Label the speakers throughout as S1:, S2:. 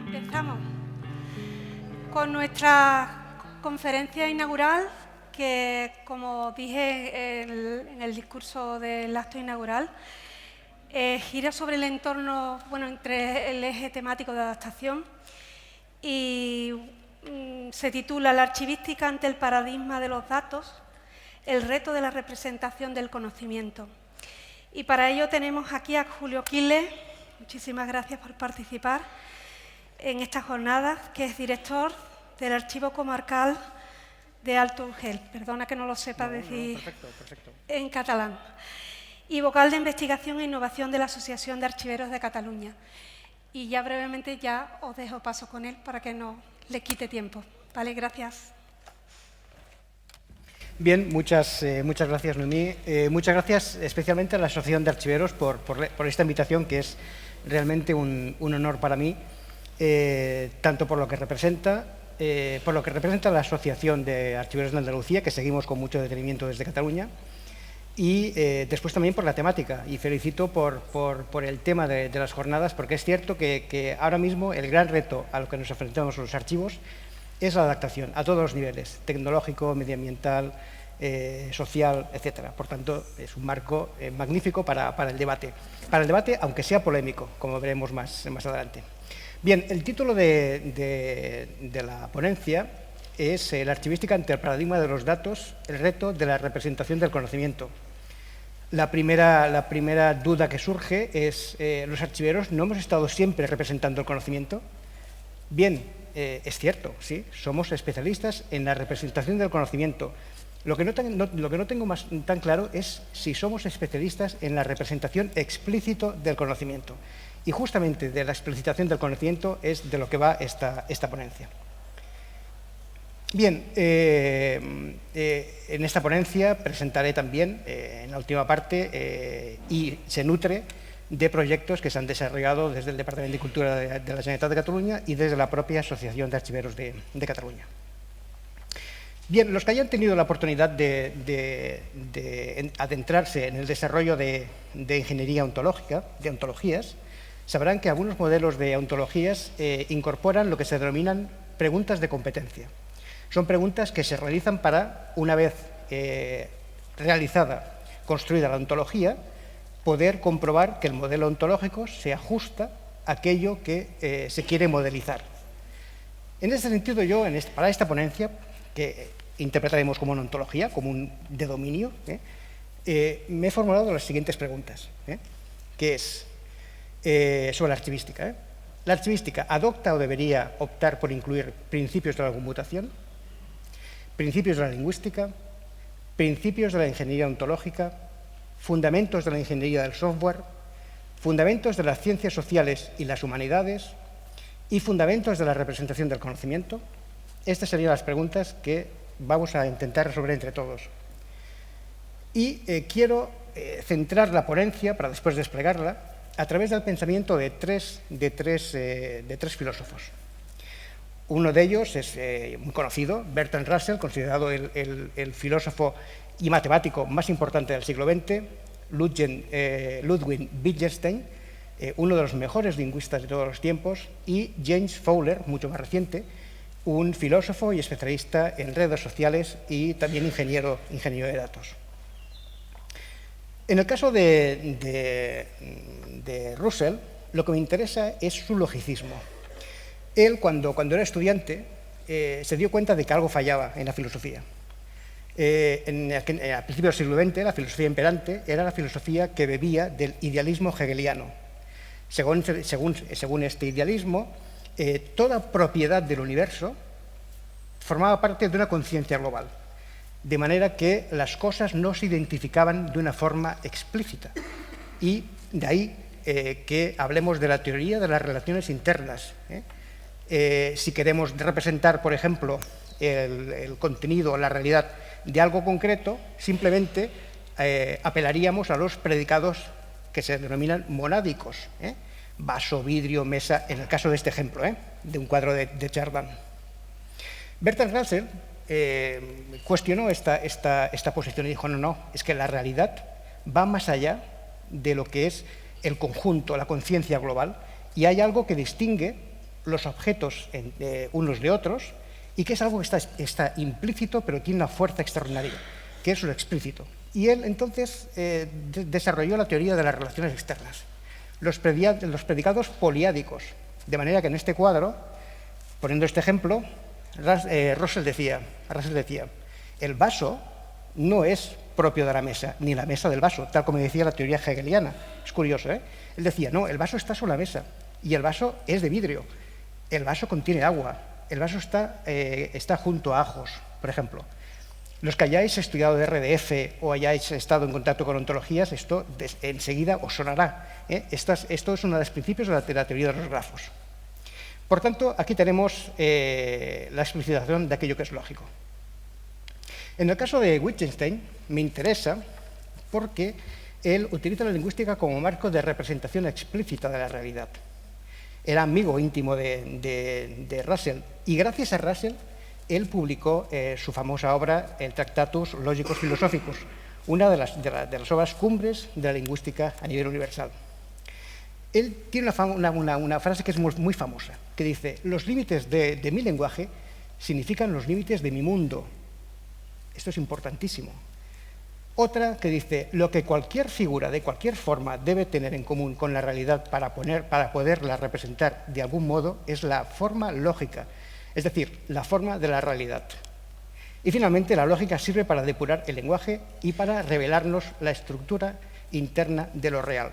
S1: Empezamos con nuestra conferencia inaugural, que, como dije en el discurso del acto inaugural, gira sobre el entorno, entre el eje temático de adaptación y se titula La archivística ante el paradigma de los datos, el reto de la representación del conocimiento. Y para ello tenemos aquí a Julio Quiles. Muchísimas gracias por participar en esta jornada, que es director del Archivo Comarcal de Alto Urgell. Perdona que no lo sepa decir perfecto. En catalán. Y vocal de investigación e innovación de la Asociación de Archiveros de Cataluña. Y ya brevemente os dejo paso con él para que no le quite tiempo. Vale, gracias.
S2: Bien, muchas gracias, Noemí. Muchas gracias especialmente a la Asociación de Archiveros por esta invitación, que es realmente un honor para mí, tanto por lo que representa la Asociación de Archiveros de Andalucía, que seguimos con mucho detenimiento desde Cataluña, y después también por la temática. Y felicito por el tema de las jornadas, porque es cierto que ahora mismo el gran reto a lo que nos enfrentamos los archivos es la adaptación a todos los niveles, tecnológico, medioambiental, social, etcétera. Por tanto, es un marco magnífico para el debate. Para el debate, aunque sea polémico, como veremos más adelante. Bien, el título de la ponencia es La archivística ante el paradigma de los datos, el reto de la representación del conocimiento. La primera duda que surge es, ¿los archiveros no hemos estado siempre representando el conocimiento? Bien, es cierto, sí, somos especialistas en la representación del conocimiento. Lo que no tengo tan claro es si somos especialistas en la representación explícita del conocimiento. Y justamente de la explicitación del conocimiento es de lo que va esta ponencia. Bien, en esta ponencia presentaré también, en la última parte, y se nutre de proyectos que se han desarrollado desde el Departamento de Cultura de la Generalitat de Cataluña y desde la propia Asociación de Archiveros de Cataluña. Bien, los que hayan tenido la oportunidad de adentrarse en el desarrollo de ingeniería ontológica, de ontologías, sabrán que algunos modelos de ontologías incorporan lo que se denominan preguntas de competencia. Son preguntas que se realizan para, una vez construida la ontología, poder comprobar que el modelo ontológico se ajusta a aquello que se quiere modelizar. En este sentido, yo, para esta ponencia, que interpretaremos como una ontología, como un de dominio, me he formulado las siguientes preguntas, que es sobre la archivística. ¿La archivística adopta o debería optar por incluir principios de la computación, principios de la lingüística, principios de la ingeniería ontológica, fundamentos de la ingeniería del software, fundamentos de las ciencias sociales y las humanidades y fundamentos de la representación del conocimiento? Estas serían las preguntas que vamos a intentar resolver entre todos. Y quiero centrar la ponencia, para después desplegarla, a través del pensamiento de tres filósofos. Uno de ellos es muy conocido, Bertrand Russell, considerado el filósofo y matemático más importante del siglo XX, Ludwig Wittgenstein, uno de los mejores lingüistas de todos los tiempos, y James Fowler, mucho más reciente, un filósofo y especialista en redes sociales y también ingeniero de datos. En el caso de Russell, lo que me interesa es su logicismo. Él, cuando era estudiante, se dio cuenta de que algo fallaba en la filosofía. A principios del siglo XX, la filosofía imperante era la filosofía que bebía del idealismo hegeliano. Según este idealismo, toda propiedad del universo formaba parte de una conciencia global, de manera que las cosas no se identificaban de una forma explícita. Y de ahí que hablemos de la teoría de las relaciones internas. Si queremos representar, por ejemplo, el contenido o la realidad de algo concreto, simplemente apelaríamos a los predicados que se denominan monádicos. Vaso, vidrio, mesa, en el caso de este ejemplo, de un cuadro de Chardin. Bertrand Russell cuestionó esta posición y dijo, no, es que la realidad va más allá de lo que es el conjunto, la conciencia global, y hay algo que distingue los objetos unos de otros y que es algo que está implícito pero tiene una fuerza extraordinaria, que es lo explícito. Y él entonces desarrolló la teoría de las relaciones externas, los predicados poliádicos, de manera que en este cuadro, poniendo este ejemplo, Russell decía, el vaso no es propio de la mesa, ni la mesa del vaso, tal como decía la teoría hegeliana. Es curioso, ¿eh? Él decía, no, el vaso está sobre la mesa y el vaso es de vidrio, el vaso contiene agua, el vaso está junto a ajos, por ejemplo. Los que hayáis estudiado RDF o hayáis estado en contacto con ontologías, esto enseguida os sonará, ¿eh? Esto es uno de los principios de la teoría de los grafos. Por tanto, aquí tenemos la explicitación de aquello que es lógico. En el caso de Wittgenstein, me interesa porque él utiliza la lingüística como marco de representación explícita de la realidad. Era amigo íntimo de Russell, y gracias a Russell, él publicó su famosa obra, el Tractatus Logicus Philosophicus, una de las obras cumbres de la lingüística a nivel universal. Él tiene una frase que es muy famosa, que dice, los límites de mi lenguaje significan los límites de mi mundo. Esto es importantísimo. Otra que dice, lo que cualquier figura de cualquier forma debe tener en común con la realidad para poderla representar de algún modo es la forma lógica, es decir, la forma de la realidad. Y finalmente, la lógica sirve para depurar el lenguaje y para revelarnos la estructura interna de lo real.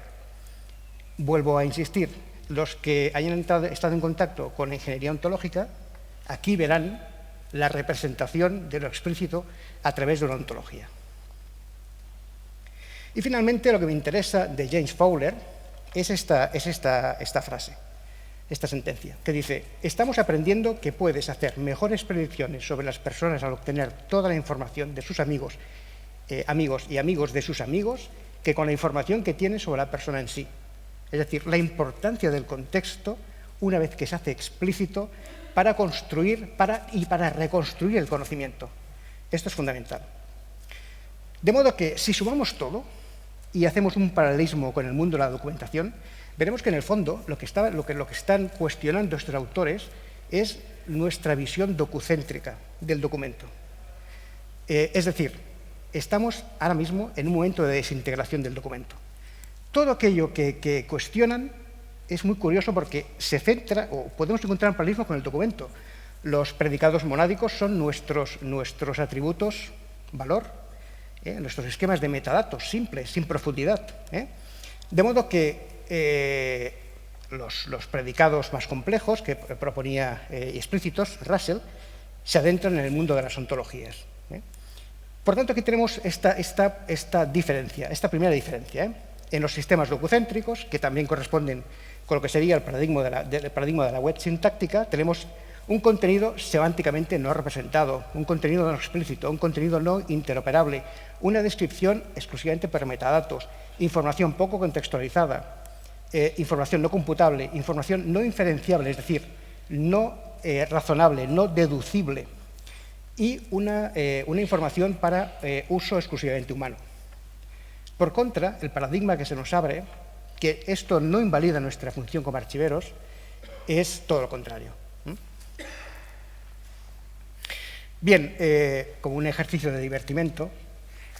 S2: Vuelvo a insistir, los que hayan estado en contacto con la ingeniería ontológica, aquí verán la representación de lo explícito a través de una ontología. Y finalmente, lo que me interesa de James Fowler es esta frase, esta sentencia, que dice, estamos aprendiendo que puedes hacer mejores predicciones sobre las personas al obtener toda la información de sus amigos y amigos de sus amigos que con la información que tienes sobre la persona en sí. Es decir, la importancia del contexto, una vez que se hace explícito, para construir y para reconstruir el conocimiento. Esto es fundamental. De modo que, si sumamos todo y hacemos un paralelismo con el mundo de la documentación, veremos que en el fondo lo que están cuestionando estos autores es nuestra visión docucéntrica del documento. Es decir, estamos ahora mismo en un momento de desintegración del documento. Todo aquello que cuestionan es muy curioso porque se centra, o podemos encontrar un paralelismo con el documento. Los predicados monádicos son nuestros atributos valor, nuestros esquemas de metadatos simples, sin profundidad. De modo que los predicados más complejos que proponía explícitos Russell se adentran en el mundo de las ontologías. Por tanto, aquí tenemos esta diferencia, esta primera diferencia. En los sistemas lococéntricos, que también corresponden con lo que sería el paradigma de la web sintáctica, tenemos un contenido semánticamente no representado, un contenido no explícito, un contenido no interoperable, una descripción exclusivamente por metadatos, información poco contextualizada, información no computable, información no inferenciable, es decir, no razonable, no deducible, y una información para uso exclusivamente humano. Por contra, el paradigma que se nos abre, que esto no invalida nuestra función como archiveros, es todo lo contrario. Bien, como un ejercicio de divertimento,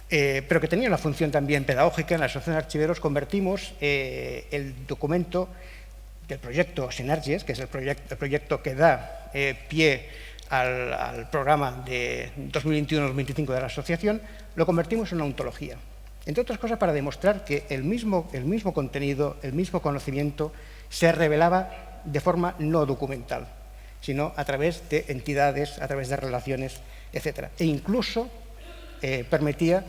S2: pero que tenía una función también pedagógica, en la Asociación de Archiveros convertimos el documento del proyecto Synergies, que es el proyecto que da pie al programa de 2021-2025 de la asociación, lo convertimos en una ontología. Entre otras cosas, para demostrar que el mismo contenido, el mismo conocimiento, se revelaba de forma no documental, sino a través de entidades, a través de relaciones, etc. E incluso permitía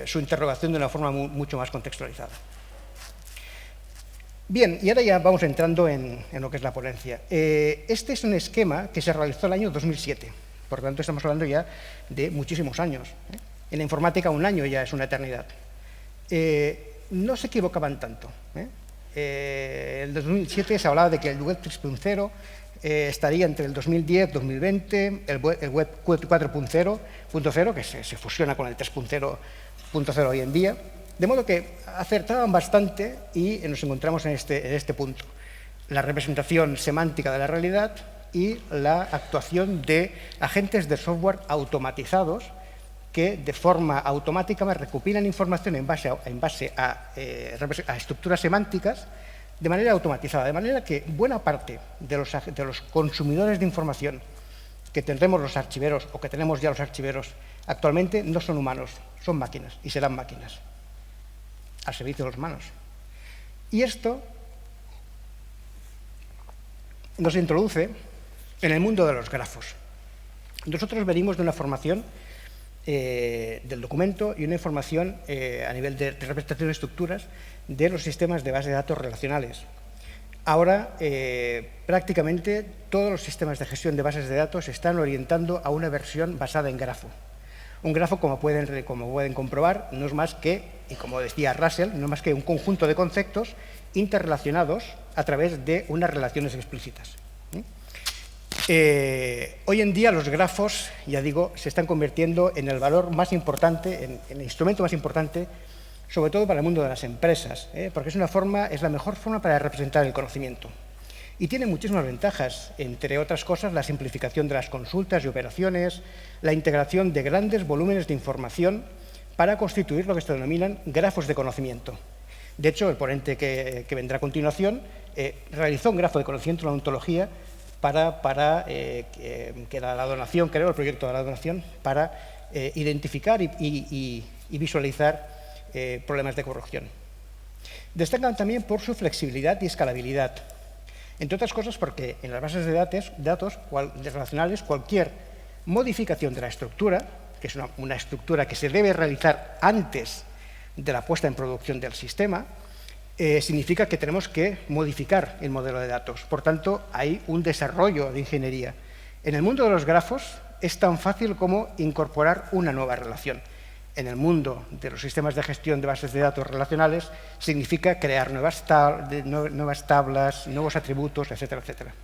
S2: su interrogación de una forma mucho más contextualizada. Bien, y ahora ya vamos entrando en lo que es la ponencia. Este es un esquema que se realizó el año 2007, por lo tanto estamos hablando ya de muchísimos años. En la informática un año ya es una eternidad. No se equivocaban tanto. En el 2007 se hablaba de que el web 3.0 estaría entre el 2010 y 2020, el web 4.0, que se fusiona con el 3.0 hoy en día, De modo que acertaban bastante y nos encontramos en este punto. La representación semántica de la realidad y la actuación de agentes de software automatizados que de forma automática me recopilan información en base a estructuras semánticas de manera automatizada, de manera que buena parte de los consumidores de información que tendremos los archiveros o que tenemos ya los archiveros actualmente no son humanos, son máquinas y serán máquinas al servicio de los humanos. Y esto nos introduce en el mundo de los grafos. Nosotros venimos de una formación del documento y una información a nivel de representación de estructuras de los sistemas de base de datos relacionales. Ahora, prácticamente todos los sistemas de gestión de bases de datos se están orientando a una versión basada en grafo. Un grafo, como pueden comprobar, no es más que, y como decía Russell, no es más que un conjunto de conceptos interrelacionados a través de unas relaciones explícitas. Hoy en día los grafos, ya digo, se están convirtiendo en el valor más importante, en el instrumento más importante, sobre todo para el mundo de las empresas, porque es la mejor forma para representar el conocimiento. Y tiene muchísimas ventajas, entre otras cosas, la simplificación de las consultas y operaciones, la integración de grandes volúmenes de información para constituir lo que se denominan grafos de conocimiento. De hecho, el ponente que vendrá a continuación realizó un grafo de conocimiento en la ontología que era la donación, creo, el proyecto de la donación, para identificar y visualizar problemas de corrupción. Destacan también por su flexibilidad y escalabilidad. Entre otras cosas porque en las bases de datos relacionales cualquier modificación de la estructura, que es una estructura que se debe realizar antes de la puesta en producción del sistema, significa que tenemos que modificar el modelo de datos. Por tanto, hay un desarrollo de ingeniería. En el mundo de los grafos es tan fácil como incorporar una nueva relación. En el mundo de los sistemas de gestión de bases de datos relacionales significa crear nuevas tablas, nuevos atributos, etcétera, etcétera.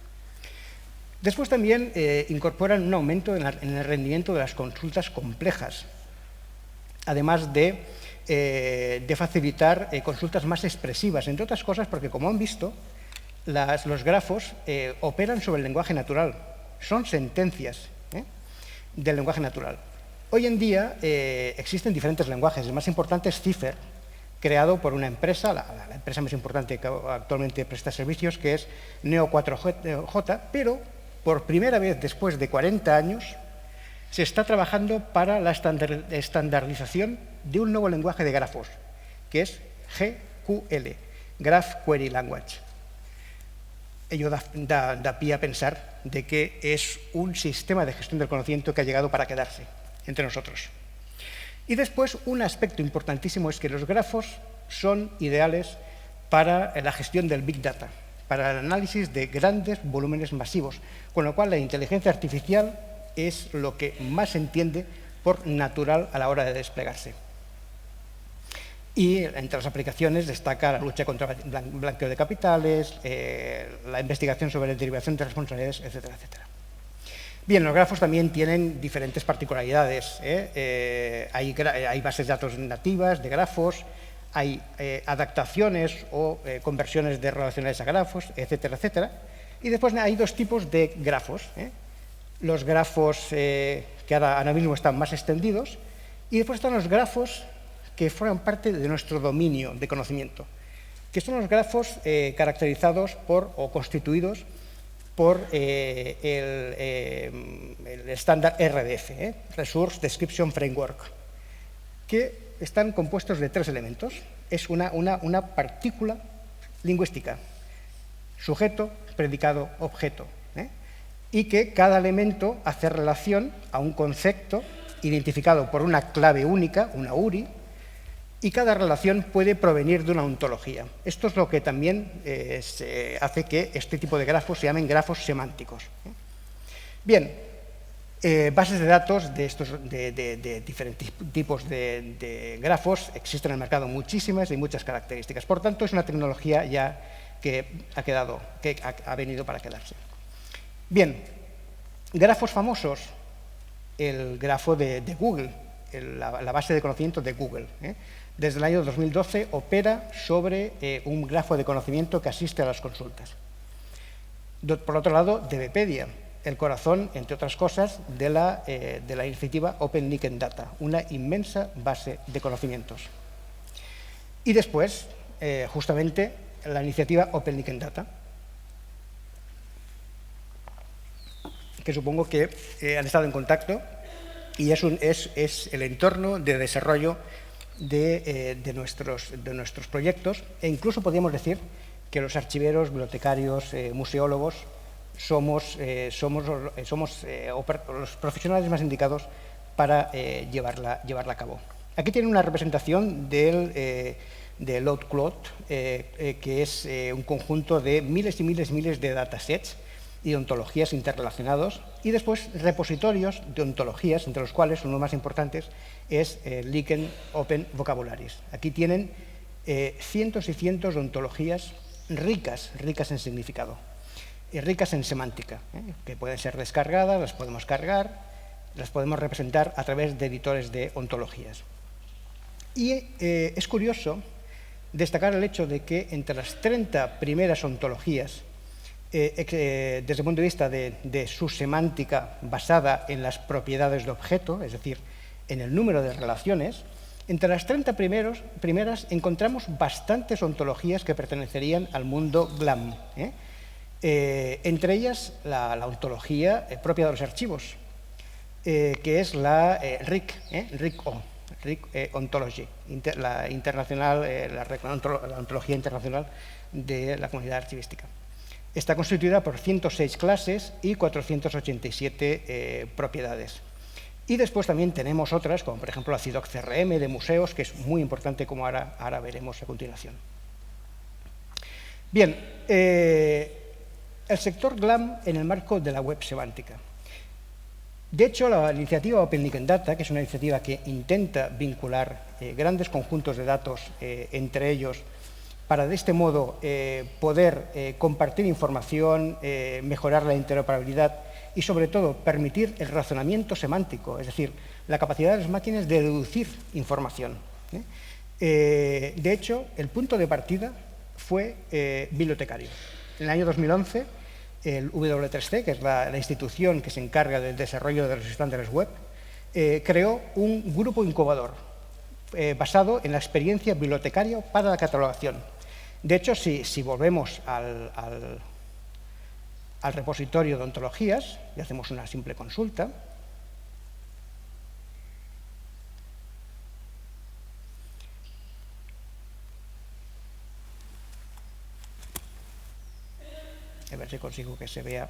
S2: Después también incorporan un aumento en el rendimiento de las consultas complejas, además de facilitar consultas más expresivas, entre otras cosas porque, como han visto, los grafos operan sobre el lenguaje natural, son sentencias del lenguaje natural. Hoy en día existen diferentes lenguajes, el más importante es Cipher, creado por una empresa, la empresa más importante que actualmente presta servicios, que es Neo 4J, pero por primera vez después de 40 años se está trabajando para la estandarización de un nuevo lenguaje de grafos, que es GQL, Graph Query Language. Ello da pie a pensar de que es un sistema de gestión del conocimiento que ha llegado para quedarse entre nosotros. Y después, un aspecto importantísimo es que los grafos son ideales para la gestión del Big Data, para el análisis de grandes volúmenes masivos, con lo cual la inteligencia artificial es lo que más se entiende por natural a la hora de desplegarse. Y entre las aplicaciones destaca la lucha contra el blanqueo de capitales, la investigación sobre derivación de responsabilidades, etcétera, etcétera. Bien, los grafos también tienen diferentes particularidades. Hay bases de datos nativas de grafos, hay adaptaciones o conversiones de relacionales a grafos, etcétera, etcétera. Y después hay dos tipos de grafos. Los grafos que ahora mismo están más extendidos, y después están los grafos que forman parte de nuestro dominio de conocimiento, que son los grafos caracterizados o constituidos por el estándar RDF, Resource Description Framework, que están compuestos de tres elementos. Es una partícula lingüística, sujeto, predicado, objeto, y que cada elemento hace relación a un concepto identificado por una clave única, una URI, y cada relación puede provenir de una ontología. Esto es lo que también hace que este tipo de grafos se llamen grafos semánticos. Bien, bases de datos de diferentes tipos de grafos existen en el mercado muchísimas y muchas características. Por tanto, es una tecnología ya que ha venido para quedarse. Bien, grafos famosos, el grafo de Google, la base de conocimiento de Google. desde el año 2012 opera sobre un grafo de conocimiento que asiste a las consultas. Por otro lado, DBpedia, el corazón, entre otras cosas, de la iniciativa Open Linking Data, una inmensa base de conocimientos. Y después, justamente, la iniciativa Open Linking Data, que supongo que han estado en contacto y es el entorno de desarrollo de nuestros proyectos, e incluso podríamos decir que los archiveros, bibliotecarios, museólogos somos los profesionales más indicados para llevarla a cabo. Aquí tienen una representación de LoadCloud, que es un conjunto de miles y miles y miles de datasets y ontologías interrelacionados, y después repositorios de ontologías, entre los cuales uno de los más importantes es Linking Open Vocabularies. Aquí tienen cientos y cientos de ontologías ricas en significado y ricas en semántica, que pueden ser descargadas, las podemos cargar, las podemos representar a través de editores de ontologías. Y es curioso destacar el hecho de que entre las 30 primeras ontologías, desde el punto de vista de su semántica basada en las propiedades de objeto, es decir, en el número de relaciones, entre las 30 primeras encontramos bastantes ontologías que pertenecerían al mundo GLAM. Entre ellas la ontología propia de los archivos, que es la RIC Ontology, la ontología internacional de la comunidad archivística. Está constituida por 106 clases y 487 propiedades. Y después también tenemos otras, como por ejemplo la CIDOC CRM de museos, que es muy importante, como ahora veremos a continuación. Bien, el sector GLAM en el marco de la web semántica. De hecho, la iniciativa Open Linking Data, que es una iniciativa que intenta vincular grandes conjuntos de datos entre ellos, para de este modo poder compartir información, mejorar la interoperabilidad y, sobre todo, permitir el razonamiento semántico, es decir, la capacidad de las máquinas de deducir información. De hecho, el punto de partida fue bibliotecario. En el año 2011, el W3C, que es la institución que se encarga del desarrollo de los estándares web, creó un grupo incubador basado en la experiencia bibliotecaria para la catalogación. De hecho, si volvemos al repositorio de ontologías y hacemos una simple consulta, a ver si consigo que se vea.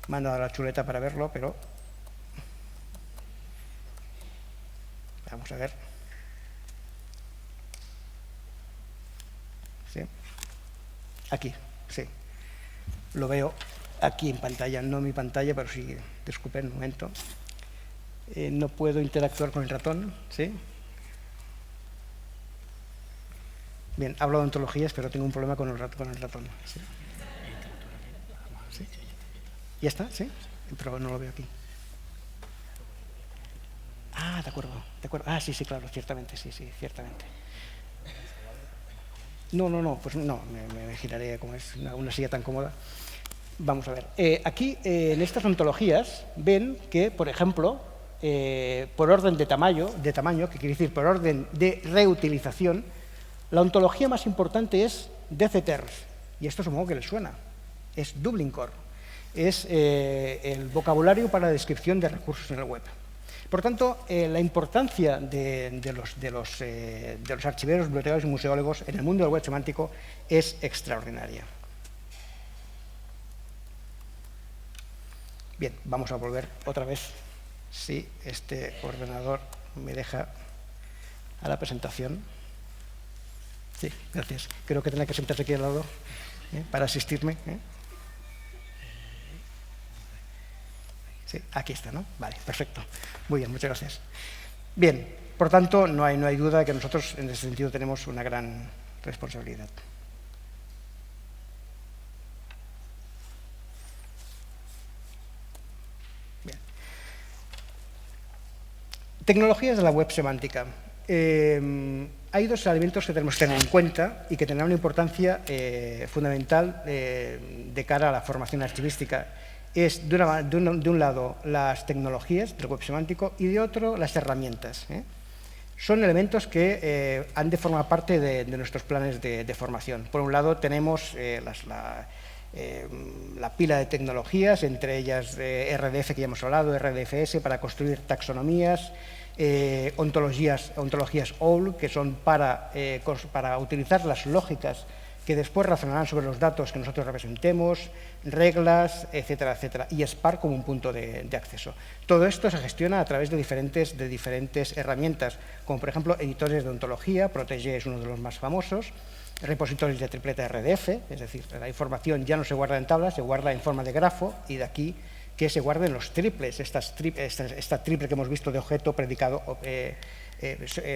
S2: Me han dado la chuleta para verlo, pero vamos a ver. ¿Sí? Aquí, sí. Lo veo aquí en pantalla, no en mi pantalla, pero sí, disculpen un momento. No puedo interactuar con el ratón, ¿sí? Bien, hablo de ontologías, pero tengo un problema con el ratón. ¿Sí? ¿Sí? ¿Ya está? ¿Sí? Pero no lo veo aquí. Ah, de acuerdo. Ah, sí, claro, ciertamente, sí, ciertamente. No, pues no, me giraré como es una silla tan cómoda. Vamos a ver. Aquí, en estas ontologías, ven que, por ejemplo, por orden de tamaño, que quiere decir por orden de reutilización, la ontología más importante es DCTERS, y esto supongo que les suena, es Dublin Core, es el vocabulario para la descripción de recursos en el web. Por tanto, la importancia de los archiveros, bibliotecarios y museólogos en el mundo del web semántico es extraordinaria. Bien, vamos a volver otra vez, si este ordenador me deja a la presentación. Sí, gracias. Creo que tendrá que sentarse aquí al lado para asistirme. Sí, aquí está, ¿no? Vale, perfecto. Muy bien, muchas gracias. Bien, por tanto, no hay duda de que nosotros en ese sentido tenemos una gran responsabilidad. Bien. Tecnologías de la web semántica. hay dos elementos que tenemos que tener en cuenta y que tendrán una importancia fundamental de cara a la formación archivística. Es, de un lado, las tecnologías del web semántico y de otro, las herramientas. Son elementos que han de formar parte de nuestros planes de formación. Por un lado, tenemos la pila de tecnologías, entre ellas RDF, que ya hemos hablado, RDFS, para construir taxonomías, ontologías OWL, que son para utilizar las lógicas que después razonarán sobre los datos que nosotros representemos, reglas, etcétera, etcétera, y Spark como un punto de acceso. Todo esto se gestiona a través de diferentes herramientas, como por ejemplo editores de ontología, Protege es uno de los más famosos, repositorios de tripleta RDF, es decir, la información ya no se guarda en tablas, se guarda en forma de grafo, y de aquí que se guarden los triples, esta triple que hemos visto de objeto, predicado,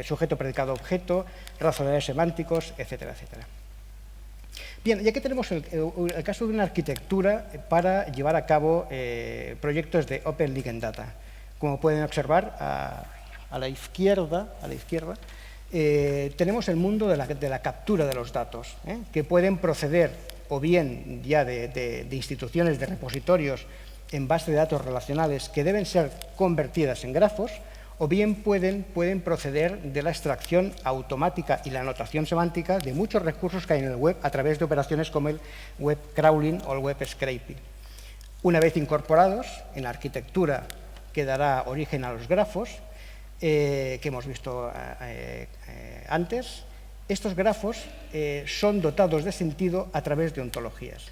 S2: sujeto, predicado, objeto, razonadores semánticos, etcétera, etcétera. Bien, y aquí tenemos el caso de una arquitectura para llevar a cabo proyectos de Open Ligand Data. Como pueden observar, a la izquierda tenemos el mundo de la captura de los datos, que pueden proceder o bien ya de instituciones, de repositorios en base de datos relacionales que deben ser convertidas en grafos, o bien pueden proceder de la extracción automática y la anotación semántica de muchos recursos que hay en el web a través de operaciones como el web crawling o el web scraping. Una vez incorporados en la arquitectura que dará origen a los grafos, que hemos visto antes, estos grafos son dotados de sentido a través de ontologías.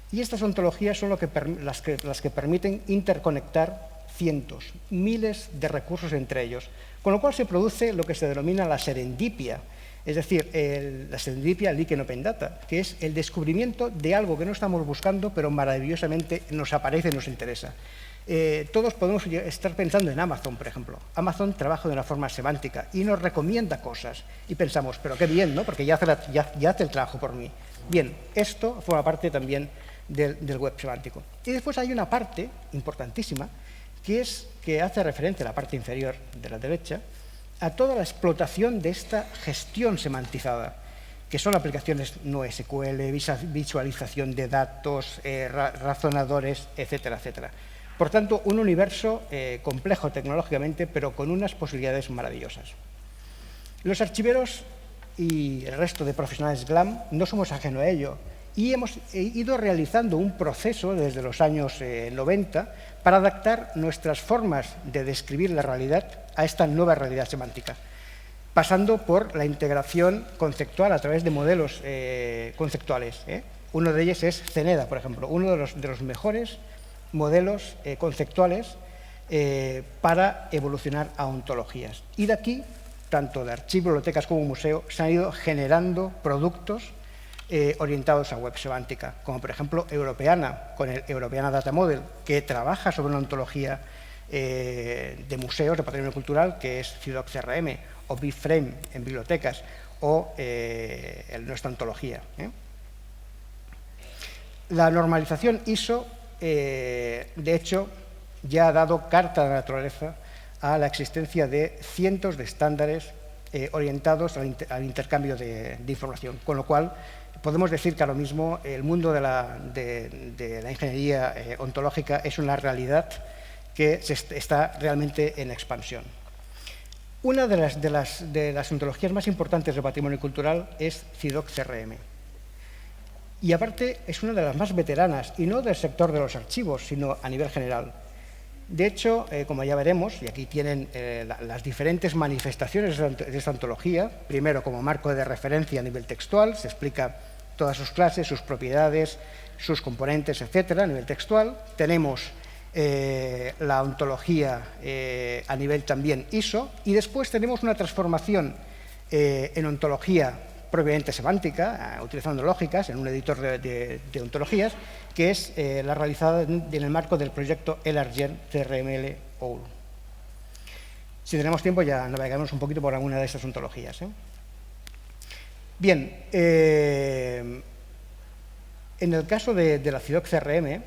S2: Y estas ontologías son las que permiten interconectar cientos, miles de recursos entre ellos, con lo cual se produce lo que se denomina la serendipia, es decir, la serendipia leak in open data, que es el descubrimiento de algo que no estamos buscando, pero maravillosamente nos aparece y nos interesa. Todos podemos estar pensando en Amazon, por ejemplo. Amazon trabaja de una forma semántica y nos recomienda cosas. Y pensamos, pero qué bien, ¿no? Porque ya hace el trabajo por mí. Bien, esto forma parte también del web semántico. Y después hay una parte importantísima que hace referencia a la parte inferior de la derecha, a toda la explotación de esta gestión semantizada, que son aplicaciones no SQL, visualización de datos, razonadores, etcétera, etcétera. Por tanto, un universo complejo tecnológicamente, pero con unas posibilidades maravillosas. Los archiveros y el resto de profesionales GLAM no somos ajenos a ello, y hemos ido realizando un proceso desde los años 90 para adaptar nuestras formas de describir la realidad a esta nueva realidad semántica, pasando por la integración conceptual a través de modelos conceptuales. Uno de ellos es CENEDA, por ejemplo, uno de los mejores modelos conceptuales para evolucionar a ontologías. Y de aquí, tanto de archivos, bibliotecas como museo, se han ido generando productos orientados a web semántica, como por ejemplo Europeana, con el Europeana Data Model, que trabaja sobre una ontología de museos, de patrimonio cultural, que es CIDOC CRM, o BigFrame en bibliotecas, o nuestra ontología. La normalización ISO, de hecho, ya ha dado carta de naturaleza a la existencia de cientos de estándares orientados al intercambio de información, con lo cual podemos decir que ahora mismo el mundo de la ingeniería ontológica es una realidad que está realmente en expansión. Una de las ontologías más importantes del patrimonio cultural es CIDOC CRM. Y aparte es una de las más veteranas, y no del sector de los archivos, sino a nivel general. De hecho, como ya veremos, y aquí tienen las diferentes manifestaciones de esta ontología, primero como marco de referencia a nivel textual, se explica todas sus clases, sus propiedades, sus componentes, etcétera, a nivel textual. Tenemos la ontología a nivel también ISO, y después tenemos una transformación en ontología propiamente semántica, utilizando lógicas en un editor de ontologías, que es la realizada en el marco del proyecto Elargen CRML OWL. Si tenemos tiempo ya navegaremos un poquito por alguna de estas ontologías. Bien, en el caso de la CIDOC CRM,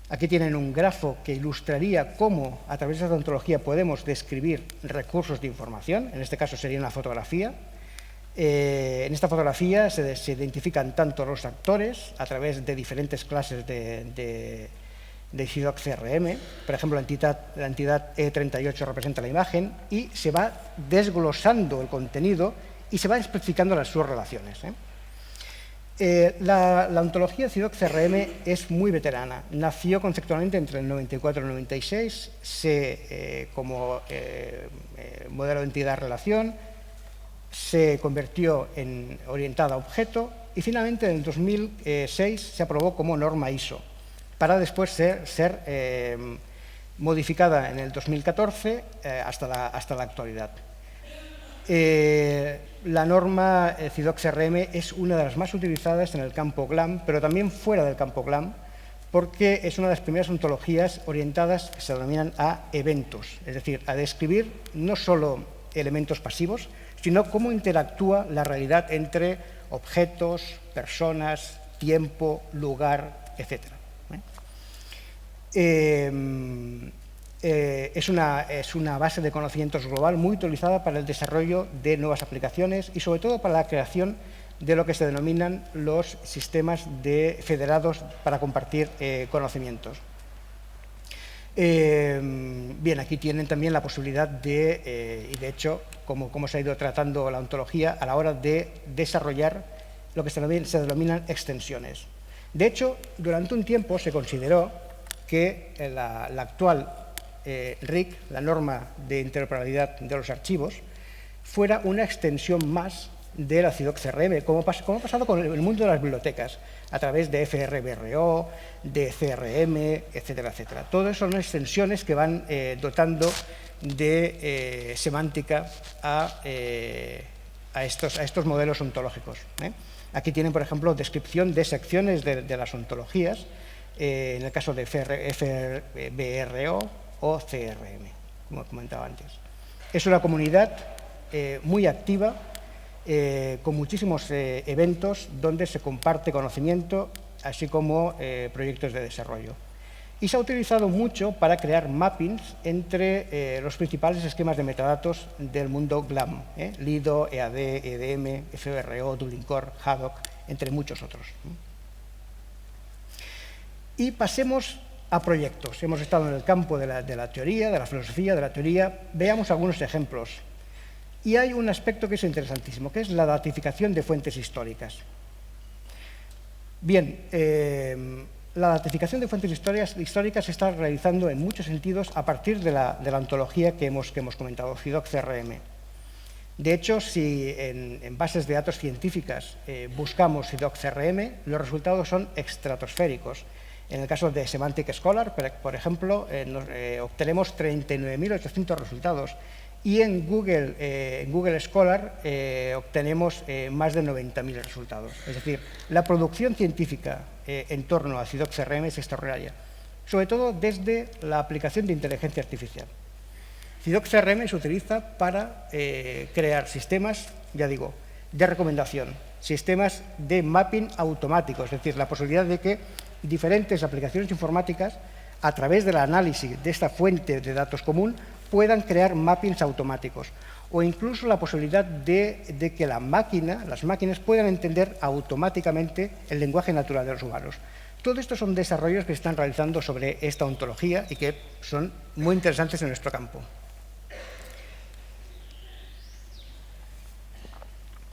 S2: Aquí tienen un grafo que ilustraría cómo, a través de esta ontología, podemos describir recursos de información. En este caso sería una fotografía. En esta fotografía se identifican tanto los actores a través de diferentes clases de CIDOC CRM. Por ejemplo, la entidad E38 representa la imagen y se va desglosando el contenido y se van especificando las subrelaciones. La ontología CIDOC CRM es muy veterana. Nació conceptualmente entre el 94 y el 96, como modelo de entidad-relación, se convirtió en orientada a objeto y finalmente en el 2006 se aprobó como norma ISO, para después ser modificada en el 2014 hasta la actualidad. La norma CIDOC CRM es una de las más utilizadas en el campo GLAM, pero también fuera del campo GLAM, porque es una de las primeras ontologías orientadas que se denominan a eventos, es decir, a describir no solo elementos pasivos, sino cómo interactúa la realidad entre objetos, personas, tiempo, lugar, etc. Es una base de conocimientos global muy utilizada para el desarrollo de nuevas aplicaciones y sobre todo para la creación de lo que se denominan los sistemas federados para compartir conocimientos. Bien, aquí tienen también la posibilidad y de hecho, cómo se ha ido tratando la ontología a la hora de desarrollar lo que se denominan extensiones. De hecho, durante un tiempo se consideró que la actual RIC, la norma de interoperabilidad de los archivos, fuera una extensión más de la CIDOC CRM, como ha pasado con el mundo de las bibliotecas, a través de FRBRO, de CRM, etcétera, etcétera. Todo eso son extensiones que van dotando de semántica a estos modelos ontológicos. Aquí tienen, por ejemplo, descripción de secciones de las ontologías, en el caso de FRBRO o CRM, como comentaba antes. Es una comunidad muy activa, con muchísimos eventos donde se comparte conocimiento, así como proyectos de desarrollo. Y se ha utilizado mucho para crear mappings entre los principales esquemas de metadatos del mundo GLAM, Lido, EAD, EDM, FBRO, Dublin Core, Haddock, entre muchos otros. Y pasemos a proyectos. Hemos estado en el campo de la teoría, de la filosofía, de la teoría. Veamos algunos ejemplos. Y hay un aspecto que es interesantísimo, que es la datificación de fuentes históricas. Bien, la datificación de fuentes históricas se está realizando en muchos sentidos a partir de la ontología que hemos comentado, CIDOC CRM. De hecho, si en bases de datos científicas buscamos CIDOC CRM, los resultados son estratosféricos. En el caso de Semantic Scholar, por ejemplo, obtenemos 39.800 resultados. Y en Google Scholar obtenemos más de 90.000 resultados. Es decir, la producción científica en torno a CIDOC CRM es extraordinaria, sobre todo desde la aplicación de inteligencia artificial. CIDOC CRM se utiliza para crear sistemas, ya digo, de recomendación, sistemas de mapping automático, es decir, la posibilidad de que diferentes aplicaciones informáticas, a través del análisis de esta fuente de datos común, puedan crear mappings automáticos, o incluso la posibilidad de que las máquinas puedan entender automáticamente el lenguaje natural de los humanos. Todo esto son desarrollos que se están realizando sobre esta ontología y que son muy interesantes en nuestro campo.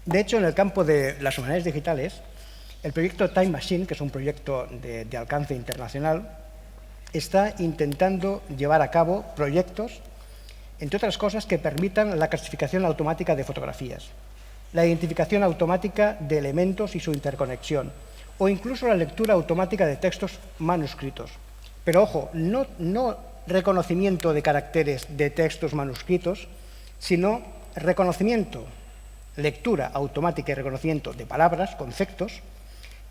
S2: De hecho, en el campo de las humanidades digitales, el proyecto Time Machine, que es un proyecto de alcance internacional, está intentando llevar a cabo proyectos, entre otras cosas, que permitan la clasificación automática de fotografías, la identificación automática de elementos y su interconexión, o incluso la lectura automática de textos manuscritos. Pero, ojo, no reconocimiento de caracteres de textos manuscritos, sino reconocimiento, lectura automática y reconocimiento de palabras, conceptos,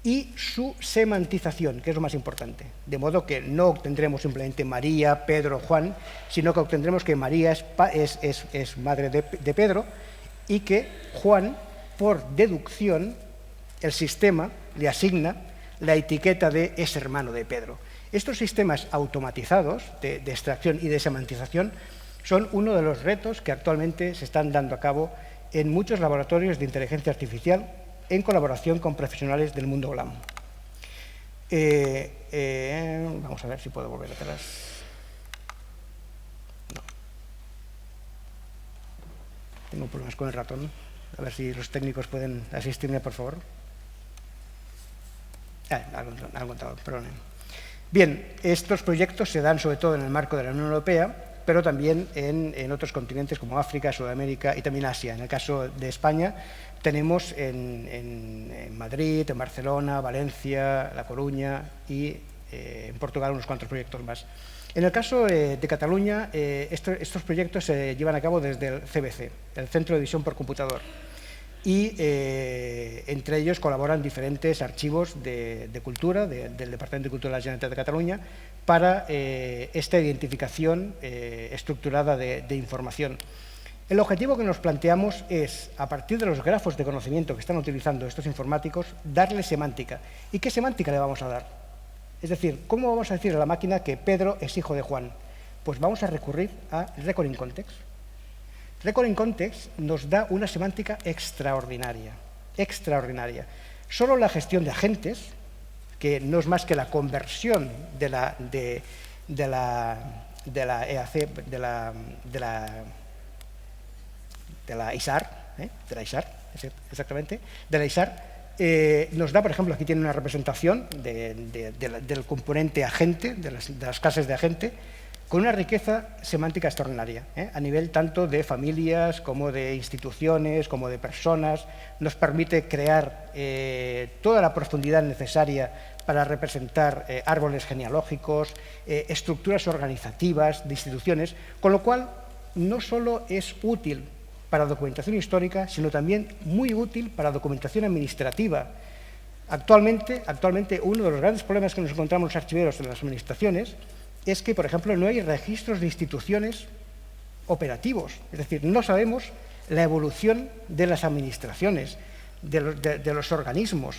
S2: y su semantización, que es lo más importante. De modo que no obtendremos simplemente María, Pedro, Juan, sino que obtendremos que María es madre de Pedro y que Juan, por deducción, el sistema le asigna la etiqueta de es hermano de Pedro. Estos sistemas automatizados de extracción y de semantización son uno de los retos que actualmente se están dando a cabo en muchos laboratorios de inteligencia artificial en colaboración con profesionales del mundo GLAM. Vamos a ver si puedo volver atrás. No. Tengo problemas con el ratón. A ver si los técnicos pueden asistirme, por favor. Al contado, perdón. Bien, estos proyectos se dan sobre todo en el marco de la Unión Europea, pero también en otros continentes como África, Sudamérica y también Asia. En el caso de España tenemos en Madrid, en Barcelona, Valencia, La Coruña y en Portugal unos cuantos proyectos más. En el caso de Cataluña, estos proyectos se llevan a cabo desde el CBC, el Centro de Visión por Computador, y entre ellos colaboran diferentes archivos de cultura del Departamento de Cultura de la Generalitat de Cataluña para esta identificación estructurada de información. El objetivo que nos planteamos es, a partir de los grafos de conocimiento que están utilizando estos informáticos, darle semántica. ¿Y qué semántica le vamos a dar? Es decir, ¿cómo vamos a decir a la máquina que Pedro es hijo de Juan? Pues vamos a recurrir a Recording Context. Recording Context nos da una semántica extraordinaria, extraordinaria. Solo la gestión de agentes, que no es más que la conversión de la EAC, de la ISAR, exactamente, de la ISAR, nos da, por ejemplo, aquí tiene una representación del componente agente, de las clases de agente, con una riqueza semántica extraordinaria, a nivel tanto de familias como de instituciones, como de personas. Nos permite crear toda la profundidad necesaria para representar árboles genealógicos, estructuras organizativas de instituciones, con lo cual no solo es útil para documentación histórica, sino también muy útil para documentación administrativa. Actualmente uno de los grandes problemas que nos encontramos los archiveros en las administraciones es que, por ejemplo, no hay registros de instituciones operativos. Es decir, no sabemos la evolución de las administraciones, de los organismos.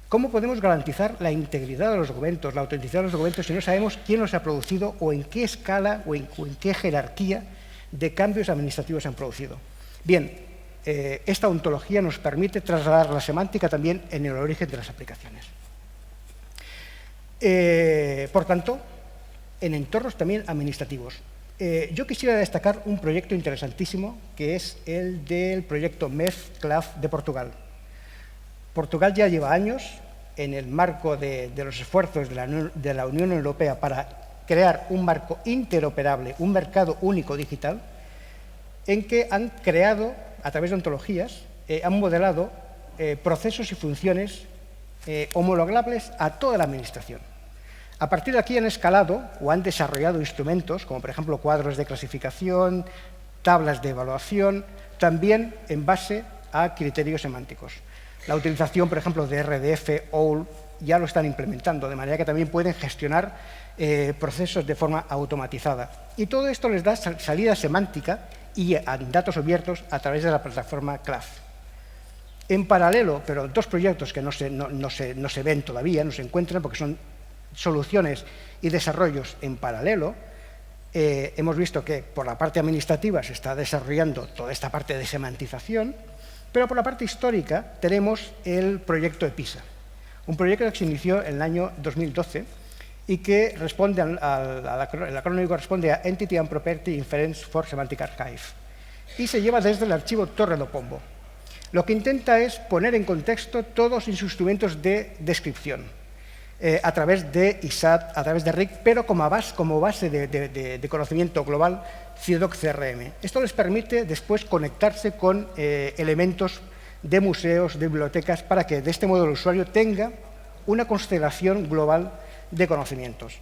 S2: ¿Cómo podemos garantizar la integridad de los documentos, la autenticidad de los documentos, si no sabemos quién los ha producido o en qué escala o en qué jerarquía de cambios administrativos se han producido? Bien, esta ontología nos permite trasladar la semántica también en el origen de las aplicaciones. Por tanto, en entornos también administrativos. Yo quisiera destacar un proyecto interesantísimo, que es el del proyecto MEF-CLAF de Portugal. Portugal ya lleva años, en el marco de los esfuerzos de la Unión Europea para crear un marco interoperable, un mercado único digital, en que han creado, a través de ontologías, han modelado procesos y funciones homologables a toda la administración. A partir de aquí han escalado o han desarrollado instrumentos, como por ejemplo cuadros de clasificación, tablas de evaluación, también en base a criterios semánticos. La utilización, por ejemplo, de RDF, OWL, ya lo están implementando, de manera que también pueden gestionar procesos de forma automatizada. Y todo esto les da salida semántica y datos abiertos a través de la plataforma CLAF. En paralelo, pero dos proyectos que no se ven todavía, no se encuentran porque son soluciones y desarrollos en paralelo, hemos visto que por la parte administrativa se está desarrollando toda esta parte de semantización, pero por la parte histórica tenemos el proyecto EPISA, un proyecto que se inició en el año 2012 y que responde el acrónimo corresponde a Entity and Property Inference for Semantic Archive, y se lleva desde el archivo Torre do Pombo. Lo que intenta es poner en contexto todos los instrumentos de descripción, a través de ISAT, a través de RIC, pero como base de conocimiento global, CIDOC CRM. Esto les permite después conectarse con elementos de museos, de bibliotecas, para que de este modo el usuario tenga una constelación global de conocimientos,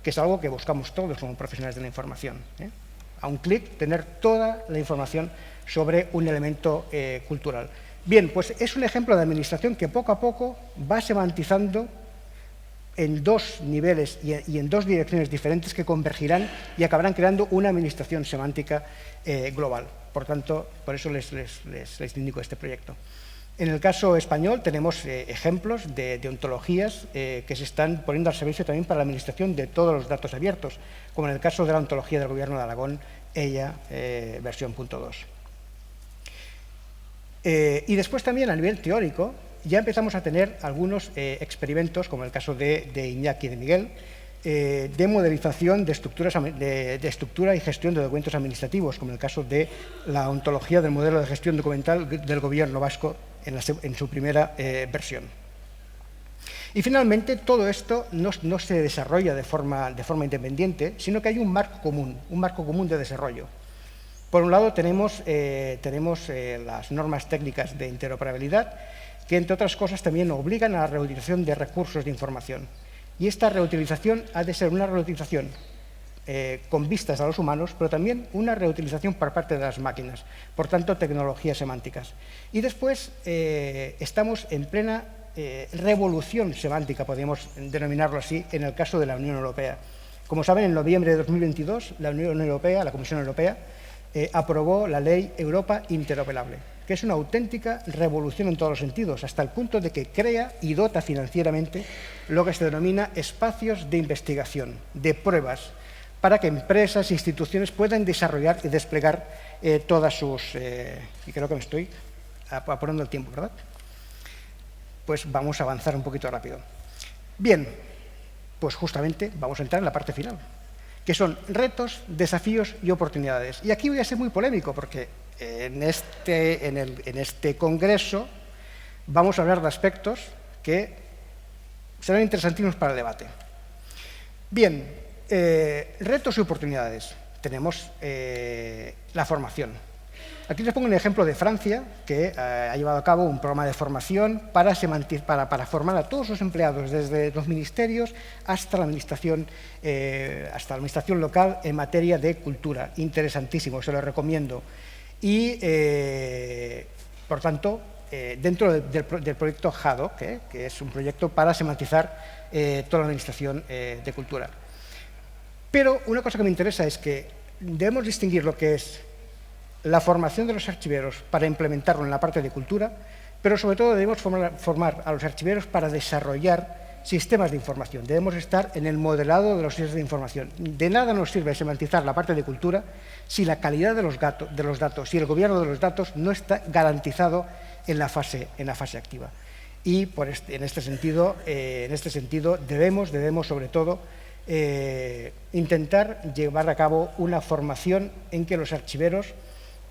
S2: que es algo que buscamos todos como profesionales de la información. A un clic, tener toda la información sobre un elemento cultural. Bien, pues es un ejemplo de administración que poco a poco va semantizando en dos niveles y en dos direcciones diferentes que convergirán y acabarán creando una administración semántica global. Por tanto, por eso les indico este proyecto. En el caso español tenemos ejemplos de ontologías que se están poniendo al servicio también para la administración de todos los datos abiertos, como en el caso de la ontología del Gobierno de Aragón, ella, versión .2. Y después también a nivel teórico ya empezamos a tener algunos experimentos, como el caso de Iñaki y de Miguel, de modelización de estructura y gestión de documentos administrativos, como en el caso de la ontología del modelo de gestión documental del Gobierno vasco en su primera versión. Y finalmente, todo esto no se desarrolla de forma independiente, sino que hay un marco común de desarrollo. Por un lado, tenemos las normas técnicas de interoperabilidad, que, entre otras cosas, también obligan a la reutilización de recursos de información. Y esta reutilización ha de ser una reutilización con vistas a los humanos, pero también una reutilización por parte de las máquinas, por tanto, tecnologías semánticas. Y después estamos en plena revolución semántica, podríamos denominarlo así, en el caso de la Unión Europea. Como saben, en noviembre de 2022, la Unión Europea, la Comisión Europea, aprobó la Ley Europa Interoperable, que es una auténtica revolución en todos los sentidos, hasta el punto de que crea y dota financieramente lo que se denomina espacios de investigación, de pruebas, para que empresas e instituciones puedan desarrollar y desplegar todas sus... y creo que me estoy apurando el tiempo, ¿verdad? Pues vamos a avanzar un poquito rápido. Bien, pues justamente vamos a entrar en la parte final, que son retos, desafíos y oportunidades. Y aquí voy a ser muy polémico, porque en este congreso vamos a hablar de aspectos que serán interesantísimos para el debate. Bien, retos y oportunidades. Tenemos la formación. Aquí les pongo un ejemplo de Francia, que ha llevado a cabo un programa de formación para formar a todos los empleados, desde los ministerios hasta la administración local en materia de cultura. Interesantísimo, se lo recomiendo. Y, por tanto, dentro del proyecto JADO, que es un proyecto para semantizar toda la administración de cultura. Pero una cosa que me interesa es que debemos distinguir lo que es la formación de los archiveros para implementarlo en la parte de cultura, pero sobre todo debemos formar a los archiveros para desarrollar sistemas de información. Debemos estar en el modelado de los sistemas de información. De nada nos sirve semantizar la parte de cultura si la calidad de los datos, si el gobierno de los datos no está garantizado en la fase activa. Y en este sentido debemos sobre todo intentar llevar a cabo una formación en que los archiveros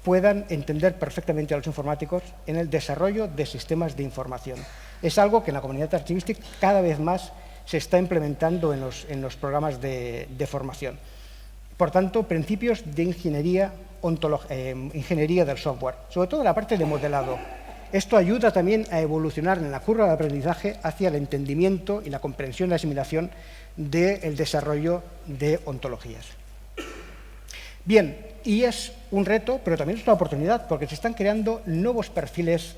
S2: puedan entender perfectamente a los informáticos en el desarrollo de sistemas de información. Es algo que en la comunidad archivística cada vez más se está implementando en los programas de formación. Por tanto, principios de ingeniería del software, sobre todo la parte de modelado. Esto ayuda también a evolucionar en la curva de aprendizaje hacia el entendimiento y la comprensión y la asimilación del desarrollo de ontologías. Bien, y es un reto, pero también es una oportunidad, porque se están creando nuevos perfiles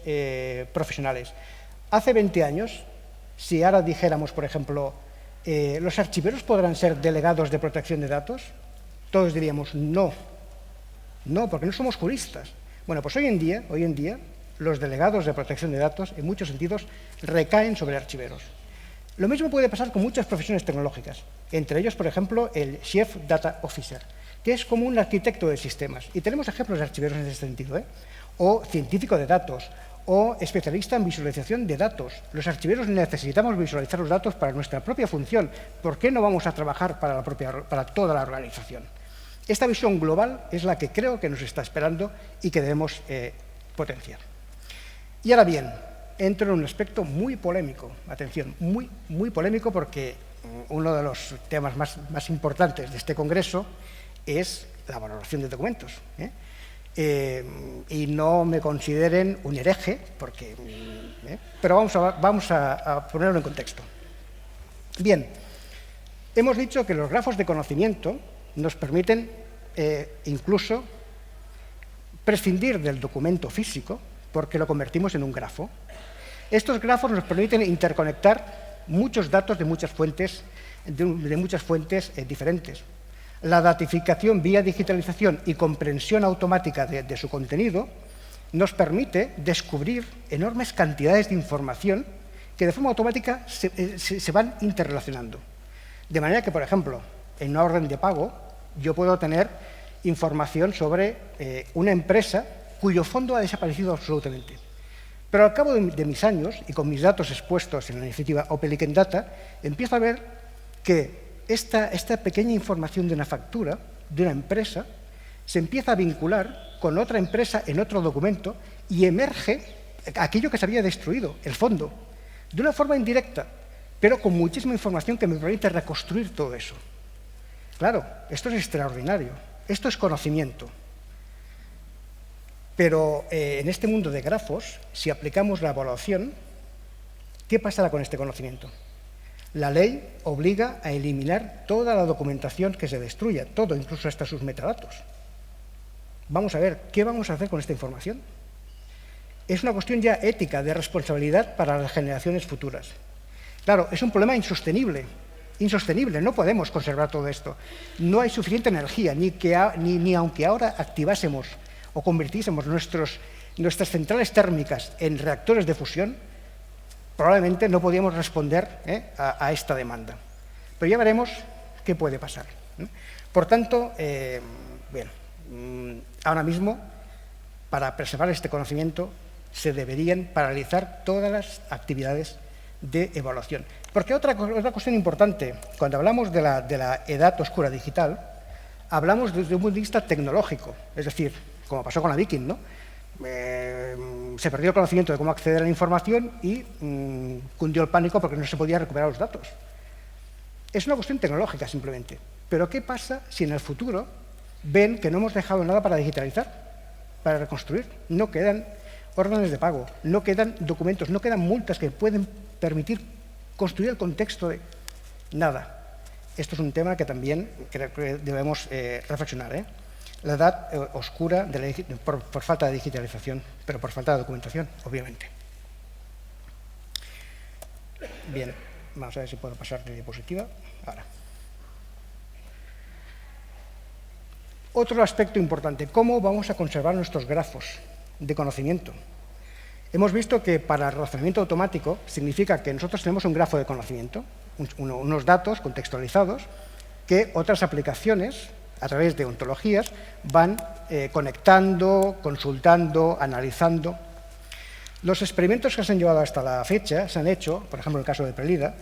S2: profesionales. Hace 20 años, si ahora dijéramos, por ejemplo, ¿los archiveros podrán ser delegados de protección de datos? Todos diríamos no, porque no somos juristas. Bueno, pues hoy en día, los delegados de protección de datos, en muchos sentidos, recaen sobre archiveros. Lo mismo puede pasar con muchas profesiones tecnológicas, entre ellos, por ejemplo, el Chief Data Officer, que es como un arquitecto de sistemas. Y tenemos ejemplos de archiveros en ese sentido, o científico de datos, o especialista en visualización de datos. Los archiveros necesitamos visualizar los datos para nuestra propia función. ¿Por qué no vamos a trabajar para toda la organización? Esta visión global es la que creo que nos está esperando y que debemos potenciar. Y ahora bien, entro en un aspecto muy polémico. Atención, muy polémico, porque uno de los temas más importantes de este congreso es la valoración de documentos. Y no me consideren un hereje, pero vamos a ponerlo en contexto. Bien, hemos dicho que los grafos de conocimiento nos permiten incluso prescindir del documento físico, porque lo convertimos en un grafo. Estos grafos nos permiten interconectar muchos datos de muchas fuentes diferentes. La datificación vía digitalización y comprensión automática de su contenido nos permite descubrir enormes cantidades de información que de forma automática se van interrelacionando. De manera que, por ejemplo, en una orden de pago, yo puedo tener información sobre una empresa cuyo fondo ha desaparecido absolutamente. Pero al cabo de mis años, y con mis datos expuestos en la iniciativa Open Data, empiezo a ver que esta pequeña información de una factura, de una empresa, se empieza a vincular con otra empresa en otro documento y emerge aquello que se había destruido, el fondo, de una forma indirecta, pero con muchísima información que me permite reconstruir todo eso. Claro, esto es extraordinario, esto es conocimiento. Pero en este mundo de grafos, si aplicamos la evaluación, ¿qué pasará con este conocimiento? La ley obliga a eliminar toda la documentación que se destruya, todo, incluso hasta sus metadatos. Vamos a ver, ¿qué vamos a hacer con esta información? Es una cuestión ya ética, de responsabilidad para las generaciones futuras. Claro, es un problema insostenible, no podemos conservar todo esto. No hay suficiente energía, ni aunque ahora activásemos o convirtiésemos nuestras centrales térmicas en reactores de fusión, probablemente no podíamos responder a esta demanda. Pero ya veremos qué puede pasar. Por tanto, ahora mismo, para preservar este conocimiento, se deberían paralizar todas las actividades de evaluación. Porque otra cuestión importante, cuando hablamos de la edad oscura digital, hablamos desde un punto de vista tecnológico, es decir, como pasó con la Viking, ¿no? Se perdió el conocimiento de cómo acceder a la información y cundió el pánico porque no se podía recuperar los datos. Es una cuestión tecnológica, simplemente. Pero ¿qué pasa si en el futuro ven que no hemos dejado nada para digitalizar, para reconstruir? No quedan órdenes de pago, no quedan documentos, no quedan multas que pueden permitir construir el contexto de nada. Esto es un tema que también creo que debemos reflexionar. La edad oscura por falta de digitalización, pero por falta de documentación, obviamente. Bien, vamos a ver si puedo pasar de diapositiva. Ahora. Otro aspecto importante, ¿cómo vamos a conservar nuestros grafos de conocimiento? Hemos visto que para el razonamiento automático significa que nosotros tenemos un grafo de conocimiento, unos datos contextualizados que otras aplicaciones, a través de ontologías, van conectando, consultando, analizando. Los experimentos que se han llevado hasta la fecha se han hecho, por ejemplo, en el caso de Prelida,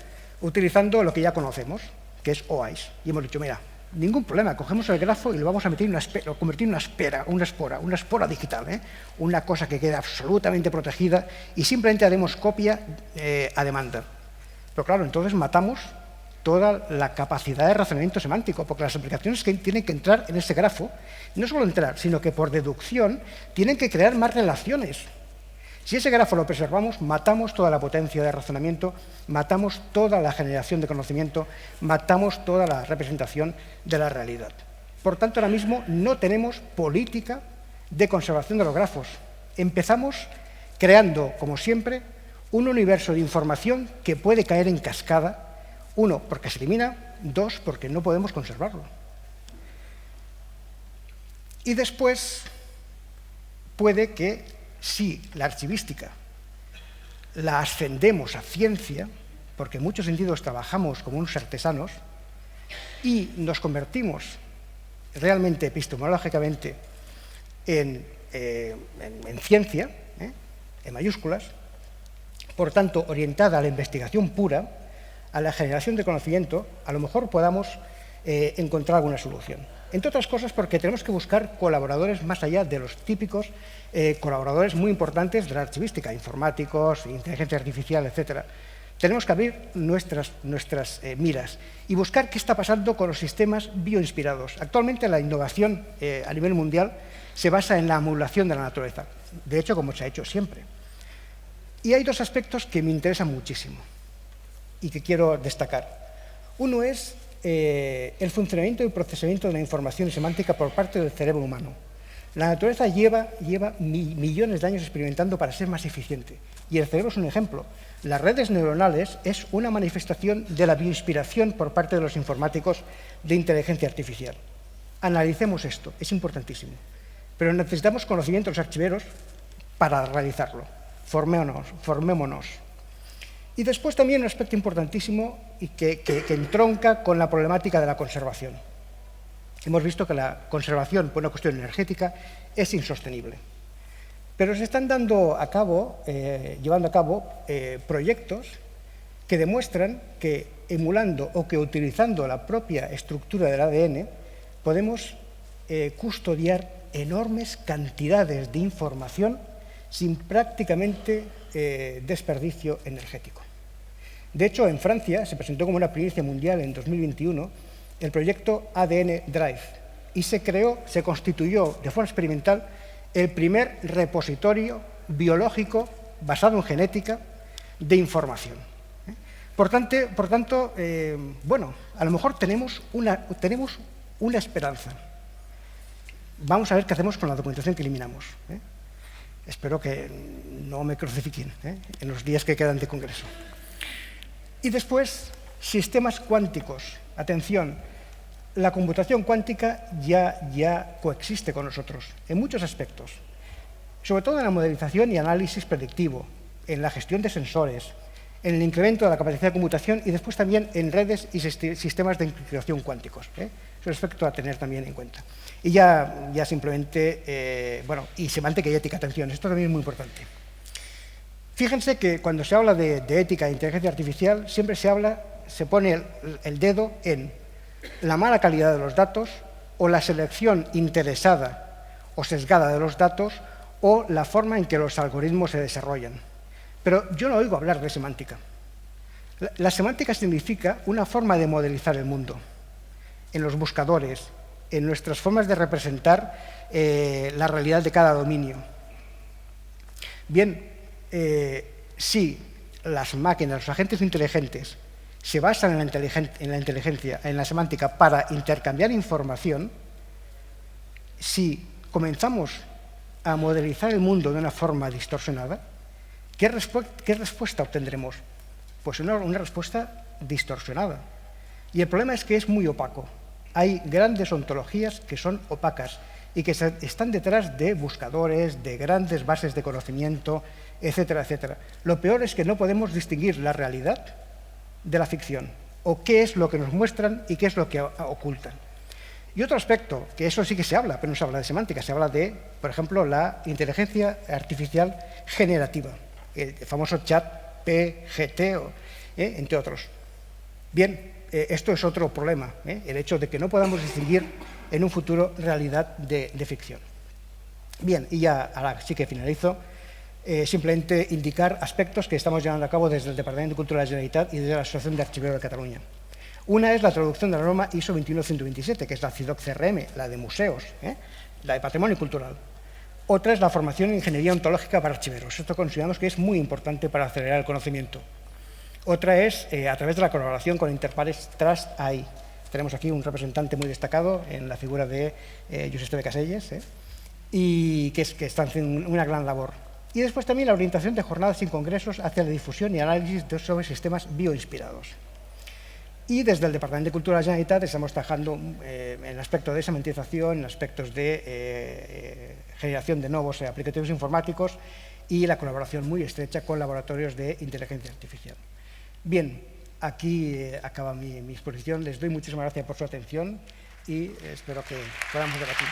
S2: utilizando lo que ya conocemos, que es OIS. Y hemos dicho, mira, ningún problema, cogemos el grafo y lo vamos a meter convertir en una espora digital, una cosa que queda absolutamente protegida y simplemente haremos copia a demanda. Pero claro, entonces matamos toda la capacidad de razonamiento semántico, porque las aplicaciones que tienen que entrar en ese grafo, no solo entrar, sino que por deducción tienen que crear más relaciones. Si ese grafo lo preservamos, matamos toda la potencia de razonamiento, matamos toda la generación de conocimiento, matamos toda la representación de la realidad. Por tanto, ahora mismo no tenemos política de conservación de los grafos. Empezamos creando, como siempre, un universo de información que puede caer en cascada. Uno, porque se elimina. Dos, porque no podemos conservarlo. Y después puede que, si la archivística la ascendemos a ciencia, porque en muchos sentidos trabajamos como unos artesanos, y nos convertimos realmente epistemológicamente en ciencia, en mayúsculas, por tanto, orientada a la investigación pura, a la generación de conocimiento, a lo mejor podamos encontrar alguna solución. Entre otras cosas porque tenemos que buscar colaboradores más allá de los típicos colaboradores muy importantes de la archivística, informáticos, inteligencia artificial, etc. Tenemos que abrir nuestras miras y buscar qué está pasando con los sistemas bioinspirados. Actualmente la innovación a nivel mundial se basa en la emulación de la naturaleza, de hecho como se ha hecho siempre. Y hay dos aspectos que me interesan muchísimo y que quiero destacar. Uno es el funcionamiento y procesamiento de la información semántica por parte del cerebro humano. La naturaleza lleva millones de años experimentando para ser más eficiente, y el cerebro es un ejemplo. Las redes neuronales es una manifestación de la bioinspiración por parte de los informáticos de inteligencia artificial. Analicemos esto, es importantísimo. Pero necesitamos conocimiento de los archiveros para realizarlo. Formémonos. Y después también un aspecto importantísimo y que entronca con la problemática de la conservación. Hemos visto que la conservación por una cuestión energética es insostenible. Pero se están llevando a cabo proyectos que demuestran que emulando o que utilizando la propia estructura del ADN podemos custodiar enormes cantidades de información sin prácticamente desperdicio energético. De hecho, en Francia se presentó como una primicia mundial en 2021 el proyecto ADN Drive y se constituyó de forma experimental el primer repositorio biológico basado en genética de información. Por tanto, bueno, a lo mejor tenemos una esperanza. Vamos a ver qué hacemos con la documentación que eliminamos. Espero que no me crucifiquen en los días que quedan de congreso. Y después, sistemas cuánticos. Atención, la computación cuántica ya coexiste con nosotros en muchos aspectos, sobre todo en la modelización y análisis predictivo, en la gestión de sensores, en el incremento de la capacidad de computación y después también en redes y sistemas de encriptación cuánticos. Es un aspecto a tener también en cuenta. Y ya simplemente, bueno, y semántica y ética, atención, esto también es muy importante. Fíjense que cuando se habla de ética e inteligencia artificial, siempre se pone el dedo en la mala calidad de los datos o la selección interesada o sesgada de los datos o la forma en que los algoritmos se desarrollan. Pero yo no oigo hablar de semántica. La semántica significa una forma de modelizar el mundo, en los buscadores, en nuestras formas de representar la realidad de cada dominio. Bien, si las máquinas, los agentes inteligentes, se basan en la inteligencia, en la semántica, para intercambiar información, si comenzamos a modelizar el mundo de una forma distorsionada, ¿qué respuesta obtendremos? Pues una respuesta distorsionada. Y el problema es que es muy opaco. Hay grandes ontologías que son opacas y que están detrás de buscadores, de grandes bases de conocimiento, etcétera, etcétera. Lo peor es que no podemos distinguir la realidad de la ficción, o qué es lo que nos muestran y qué es lo que ocultan. Y otro aspecto, que eso sí que se habla, pero no se habla de semántica, se habla de, por ejemplo, la inteligencia artificial generativa, el famoso chat PGT, entre otros. Bien, esto es otro problema, el hecho de que no podamos distinguir en un futuro realidad de ficción. Bien, y ya ahora sí que finalizo. Simplemente indicar aspectos que estamos llevando a cabo desde el Departamento de Cultura de la Generalitat y desde la Asociación de Archiveros de Cataluña. Una es la traducción de la norma ISO 21127, que es la CIDOC CRM, la de museos, la de patrimonio cultural. Otra es la formación en ingeniería ontológica para archiveros. Esto consideramos que es muy importante para acelerar el conocimiento. Otra es a través de la colaboración con Interpares Trust AI. Tenemos aquí un representante muy destacado en la figura de Josep Esteve Caselles, y que está haciendo una gran labor. Y después también la orientación de jornadas y congresos hacia la difusión y análisis sobre sistemas bioinspirados. Y desde el Departamento de Cultura de la Generalitat estamos trabajando en el aspecto de semantización, en aspectos de generación de nuevos aplicativos informáticos y la colaboración muy estrecha con laboratorios de inteligencia artificial. Bien, aquí acaba mi exposición. Les doy muchísimas gracias por su atención y espero que podamos debatir.